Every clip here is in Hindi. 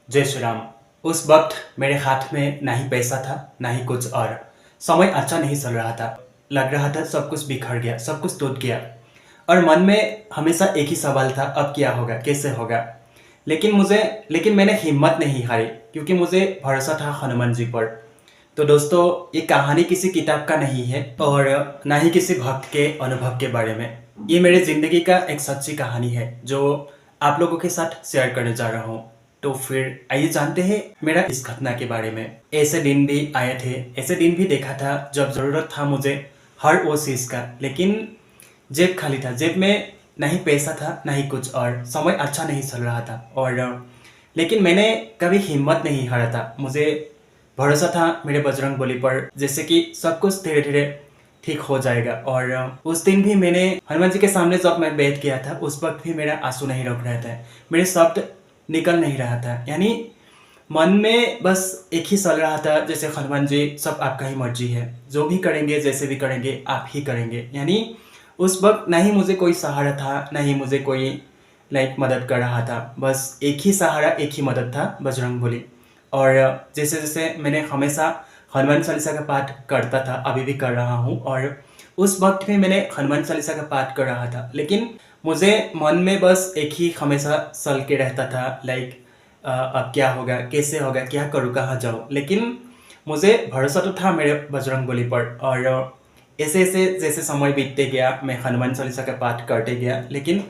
जय श्री राम। उस वक्त मेरे हाथ में ना ही पैसा था ना ही कुछ और। समय अच्छा नहीं चल रहा था। लग रहा था सब कुछ बिखर गया, सब कुछ टूट गया। और मन में हमेशा एक ही सवाल था, अब क्या होगा, कैसे होगा। लेकिन मैंने हिम्मत नहीं हारी, क्योंकि मुझे भरोसा था हनुमान जी पर। तो दोस्तों, ये कहानी किसी किताब का नहीं है और ना ही किसी भक्त के अनुभव के बारे में। ये मेरे जिंदगी का एक सच्ची कहानी है जो आप लोगों के साथ शेयर करने जा रहा हूँ। तो फिर आइए जानते हैं मेरा इस घटना के बारे में। ऐसे दिन भी आए थे, ऐसे दिन भी देखा था जब जरूरत था मुझे हर वो चीज का, लेकिन जेब खाली था। जेब में ना ही पैसा था ना ही कुछ और। समय अच्छा नहीं चल रहा था और लेकिन मैंने कभी हिम्मत नहीं हारा था। मुझे भरोसा था मेरे बजरंग बली पर, जैसे कि सब कुछ धीरे धीरे ठीक हो जाएगा। और उस दिन भी मैंने हनुमान जी के सामने जब मैं बैठ गया था, उस वक्त भी मेरा आंसू नहीं रुक रहा था, मेरे शब्द निकल नहीं रहा था। यानी मन में बस एक ही चल रहा था, जैसे हनुमान जी सब आपका ही मर्जी है, जो भी करेंगे जैसे भी करेंगे आप ही करेंगे। यानी उस वक्त ना ही मुझे कोई सहारा था ना ही मुझे कोई मदद कर रहा था। बस एक ही सहारा, एक ही मदद था, बजरंग बली। और जैसे जैसे मैंने हमेशा हनुमान चालीसा का पाठ करता था, अभी भी कर रहा हूँ। और उस वक्त भी मैंने हनुमान चालीसा का पाठ कर रहा था, लेकिन मुझे मन में बस एक ही हमेशा सल के रहता था, अब क्या होगा, कैसे होगा, क्या करूँ, कहाँ जाऊँ। लेकिन मुझे भरोसा तो था मेरे बजरंग बली पर। और ऐसे ऐसे जैसे समय बीतते गया, मैं हनुमान चालीसा का पाठ करते गया। लेकिन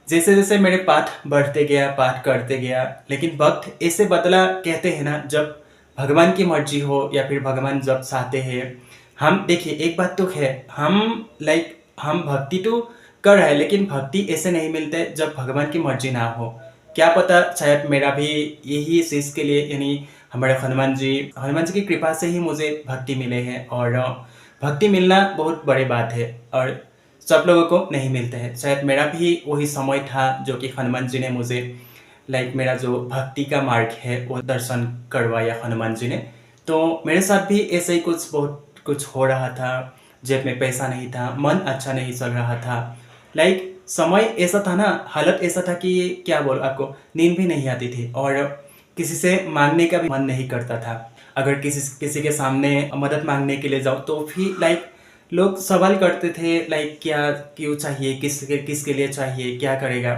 जैसे जैसे मेरे पाठ बढ़ते गया, पाठ करते गया, लेकिन वक्त ऐसे बदला। कहते हैं ना, जब भगवान की मर्जी हो या फिर भगवान जब चाहते हैं। हम देखिए, एक बात तो है, हम भक्ति तो कर रहे हैं, लेकिन भक्ति ऐसे नहीं मिलते जब भगवान की मर्जी ना हो। क्या पता, शायद मेरा भी यही चीज़ के लिए, यानी हमारे हनुमान जी की कृपा से ही मुझे भक्ति मिले हैं। और भक्ति मिलना बहुत बड़ी बात है और सब लोगों को नहीं मिलते हैं। शायद मेरा भी वही समय था जो कि हनुमान जी ने मुझे मेरा जो भक्ति का मार्ग है वो दर्शन करवाया हनुमान जी ने। तो मेरे साथ भी ऐसे ही बहुत कुछ हो रहा था। जेब में पैसा नहीं था, मन अच्छा नहीं चल रहा था। समय ऐसा था ना, हालत ऐसा था कि क्या बोल आपको, नींद भी नहीं आती थी और किसी से मांगने का भी मन नहीं करता था। अगर किसी किसी के सामने मदद मांगने के लिए जाओ तो भी लोग सवाल करते थे, क्या क्यों चाहिए, किसके लिए चाहिए, क्या करेगा।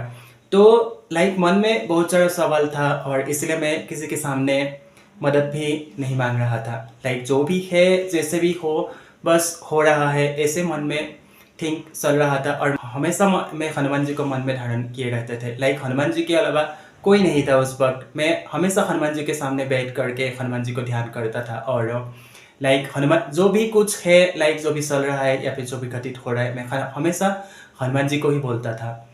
तो मन में बहुत सारा सवाल था और इसलिए मैं किसी के सामने मदद भी नहीं मांग रहा था। जो भी है, जैसे भी हो, बस हो रहा है, ऐसे मन में थिंक चल रहा था। और हमेशा मैं हनुमान जी को मन में धारण किए रहते थे। हनुमान जी के अलावा कोई नहीं था उस वक्त। मैं हमेशा हनुमान जी के सामने बैठ करके हनुमान जी को ध्यान करता था। और हनुमान जो भी कुछ है, जो भी चल रहा है या फिर जो भी घटित हो रहा है, मैं हमेशा हनुमान जी को ही बोलता था।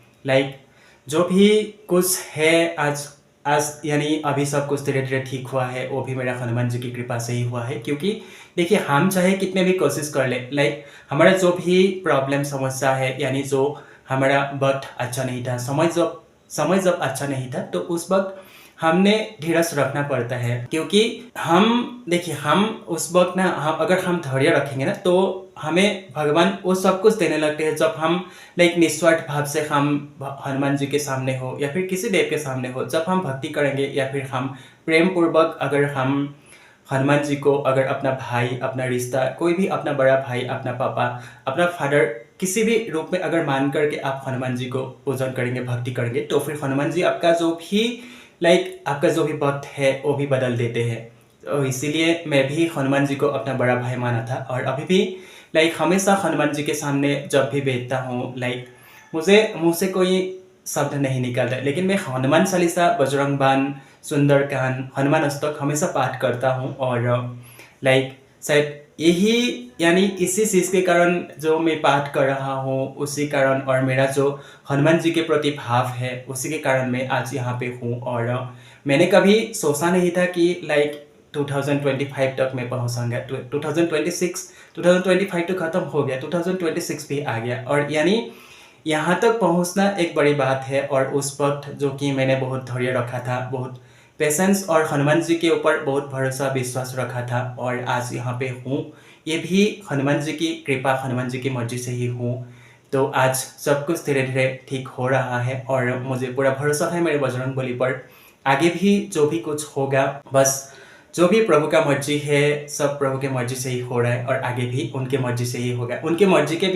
जो भी कुछ है आज आज यानी अभी सब कुछ धीरे धीरे ठीक हुआ है, वो भी मेरा हनुमान जी की कृपा से ही हुआ है। क्योंकि देखिए, हम चाहे कितने भी कोशिश कर ले, हमारा जो भी प्रॉब्लम समस्या है, यानी जो हमारा वक्त अच्छा नहीं था, समय जब अच्छा नहीं था, तो उस वक्त हमने धीरज रखना पड़ता है। क्योंकि हम उस वक्त ना, अगर हम धैर्य रखेंगे ना, तो हमें भगवान वो सब कुछ देने लगते हैं। जब हम निस्वार्थ भाव से हम हनुमान जी के सामने हो या फिर किसी देव के सामने हो, जब हम भक्ति करेंगे या फिर हम प्रेम पूर्वक, अगर हम हनुमान जी को, अगर अपना भाई, अपना रिश्ता, कोई भी अपना बड़ा भाई, अपना पापा, अपना फादर, किसी भी रूप में अगर मान करके आप हनुमान जी को पूजन करेंगे, भक्ति करेंगे, तो फिर हनुमान जी आपका जो भी वक्त है वो भी बदल देते हैं। तो इसीलिए मैं भी हनुमान जी को अपना बड़ा भाई माना था और अभी भी हमेशा हनुमान जी के सामने जब भी बैठता हूँ, मुझे मुंह से कोई शब्द नहीं निकलता, लेकिन मैं हनुमान चालीसा, बजरंग बाण, सुंदरकांड, हनुमान अष्टक हमेशा पाठ करता हूँ। और शायद यही, यानी इसी चीज़ के कारण जो मैं पाठ कर रहा हूँ, उसी कारण, और मेरा जो हनुमान जी के प्रति भाव है, उसी के कारण मैं आज यहाँ पे हूँ। और मैंने कभी सोचा नहीं था कि 2025 तक मैं पहुँचाऊंगा। 2025 तो खत्म हो गया, 2026 भी आ गया। और यानी यहाँ तक पहुँचना एक बड़ी बात है। और उस वक्त जो कि मैंने बहुत धैर्य रखा था, बहुत पेशेंस और हनुमान जी के ऊपर बहुत भरोसा, विश्वास रखा था, और आज यहाँ पे हूँ, ये भी हनुमान जी की कृपा, हनुमान जी की मर्जी से ही हूँ। तो आज सब कुछ धीरे धीरे ठीक हो रहा है और मुझे पूरा भरोसा है मेरे बजरंग बली पर। आगे भी जो भी कुछ होगा, बस जो भी प्रभु का मर्जी है, सब प्रभु के मर्जी से ही हो रहा है और आगे भी उनके मर्जी से ही होगा। उनके मर्जी के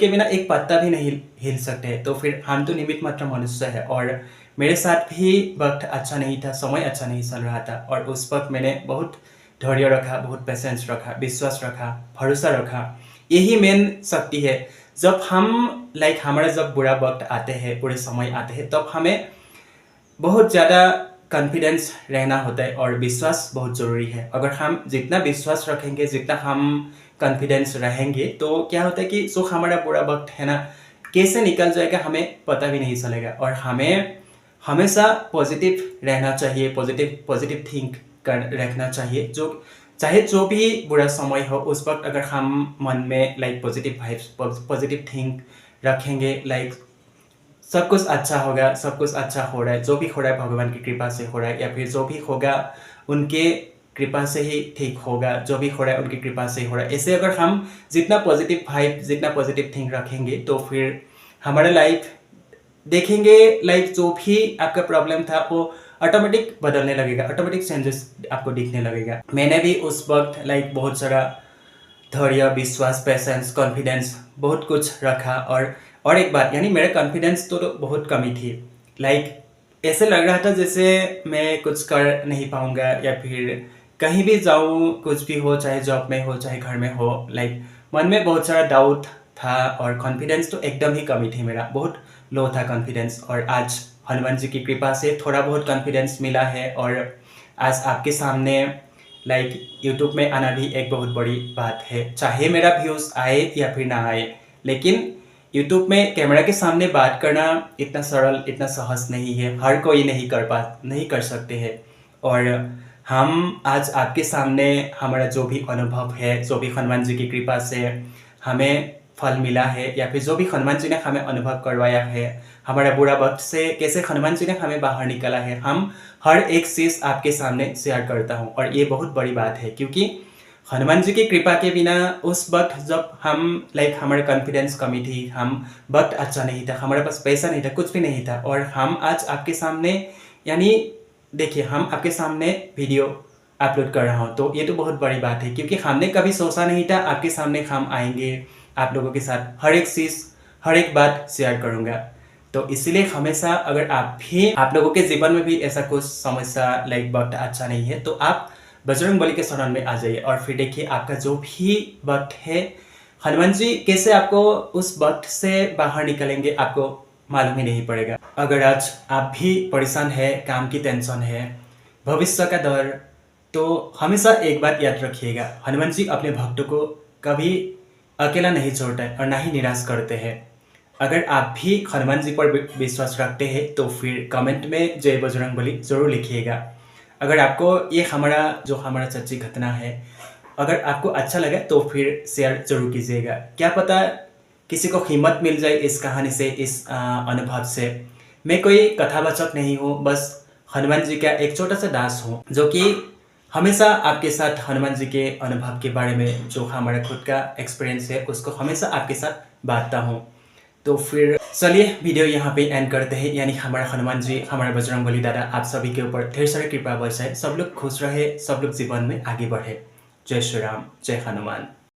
बिना एक पत्ता भी नहीं हिल सकते, तो फिर हम तो निमित्त मात्र मनुष्य है। और मेरे साथ भी वक्त अच्छा नहीं था, समय अच्छा नहीं चल रहा था, और उस वक्त मैंने बहुत धैर्य रखा, बहुत पेशेंस रखा, विश्वास रखा, भरोसा रखा। यही मेन शक्ति है। जब हम हमारा जब बुरा वक्त आते हैं, बुरे समय आते हैं, तब हमें बहुत ज़्यादा कॉन्फिडेंस रहना होता है और विश्वास बहुत ज़रूरी है। अगर हम जितना विश्वास रखेंगे, जितना हम कॉन्फिडेंस रहेंगे, तो क्या होता है कि जो हमारा बुरा वक्त है ना, कैसे निकल जाएगा हमें पता भी नहीं चलेगा। और हमें हमेशा पॉजिटिव रहना चाहिए, पॉजिटिव थिंक कर रखना चाहिए। चाहे जो भी बुरा समय हो, उस वक्त अगर हम मन में पॉजिटिव वाइब्स, पॉजिटिव थिंक रखेंगे, सब कुछ अच्छा होगा, सब कुछ अच्छा हो रहा है, जो भी हो रहा है भगवान की कृपा से हो रहा है, या फिर जो भी होगा उनके कृपा से ही ठीक होगा, जो भी हो रहा है उनकी कृपा से ही हो रहा है। ऐसे अगर हम जितना पॉजिटिव वाइब, जितना पॉजिटिव थिंक रखेंगे, तो फिर हमारा लाइफ देखेंगे जो भी आपका प्रॉब्लम था वो ऑटोमेटिक बदलने लगेगा, ऑटोमेटिक चेंजेस आपको दिखने लगेगा। मैंने भी उस वक्त बहुत सारा धैर्य, विश्वास, पेशेंस, कॉन्फिडेंस बहुत कुछ रखा। और एक बात, यानी मेरा कॉन्फिडेंस तो बहुत कमी थी। ऐसे लग रहा था जैसे मैं कुछ कर नहीं पाऊंगा, या फिर कहीं भी जाऊं, कुछ भी हो, चाहे जॉब में हो, चाहे घर में हो, मन में बहुत सारा डाउट था और कॉन्फिडेंस तो एकदम ही कमी थी। मेरा बहुत लो था कॉन्फिडेंस, और आज हनुमान जी की कृपा से थोड़ा बहुत कॉन्फिडेंस मिला है। और आज आपके सामने यूट्यूब में आना भी एक बहुत बड़ी बात है। चाहे मेरा व्यूज़ आए या फिर ना आए, लेकिन यूट्यूब में कैमरा के सामने बात करना इतना सरल, इतना सहज नहीं है। हर कोई नहीं कर सकते हैं। और हम आज आपके सामने हमारा जो भी अनुभव है, जो भी हनुमान जी की कृपा से हमें फल मिला है, या फिर जो भी हनुमान जी ने हमें अनुभव करवाया है, हमारा बुरा वक्त से कैसे हनुमान जी ने हमें बाहर निकाला है, हम हर एक चीज़ आपके सामने शेयर करता हूँ। और ये बहुत बड़ी बात है, क्योंकि हनुमान जी की कृपा के बिना उस वक्त जब हम हमारे कॉन्फिडेंस कमी थी, हम वक्त अच्छा नहीं था, हमारे पास पैसा नहीं था, कुछ भी नहीं था, और हम आज आपके सामने, यानी देखिए, हम आपके सामने वीडियो अपलोड कर रहा हूँ, तो ये तो बहुत बड़ी बात है। क्योंकि हमने कभी सोचा नहीं था आपके सामने हम आएंगे, आप लोगों के साथ हर एक चीज़, हर एक बात शेयर करूँगा। तो इसीलिए हमेशा, अगर आप लोगों के जीवन में भी ऐसा कुछ समस्या, वक्त अच्छा नहीं है, तो आप बजरंग बली के शरण में आ जाइए, और फिर देखिए आपका जो भी वक्त है, हनुमान जी कैसे आपको उस वक्त से बाहर निकलेंगे, आपको मालूम ही नहीं पड़ेगा। अगर आज आप भी परेशान है, काम की टेंशन है, भविष्य का डर, तो हमेशा एक बात याद रखिएगा, हनुमान जी अपने भक्तों को कभी अकेला नहीं छोड़ते और ना ही निराश करते हैं। अगर आप भी हनुमान जी पर विश्वास रखते हैं, तो फिर कमेंट में जय बजरंग बली जरूर लिखिएगा। अगर आपको ये हमारा सच्ची घटना है, अगर आपको अच्छा लगा, तो फिर शेयर जरूर कीजिएगा। क्या पता किसी को हिम्मत मिल जाए इस कहानी से, इस अनुभव से। मैं कोई कथावाचक नहीं हूँ, बस हनुमान जी का एक छोटा सा दास हूँ, जो कि हमेशा आपके साथ हनुमान जी के अनुभव के बारे में, जो हमारा खुद का एक्सपीरियंस है, उसको हमेशा आपके साथ बांटता हूँ। तो फिर चलिए वीडियो यहाँ पे एंड करते हैं। यानी हमारा हनुमान जी, हमारा बजरंग बली दादा आप सभी के ऊपर ढेर सारी कृपा बरसाए, सब लोग खुश रहे, सब लोग जीवन में आगे बढ़े। जय श्री राम, जय हनुमान।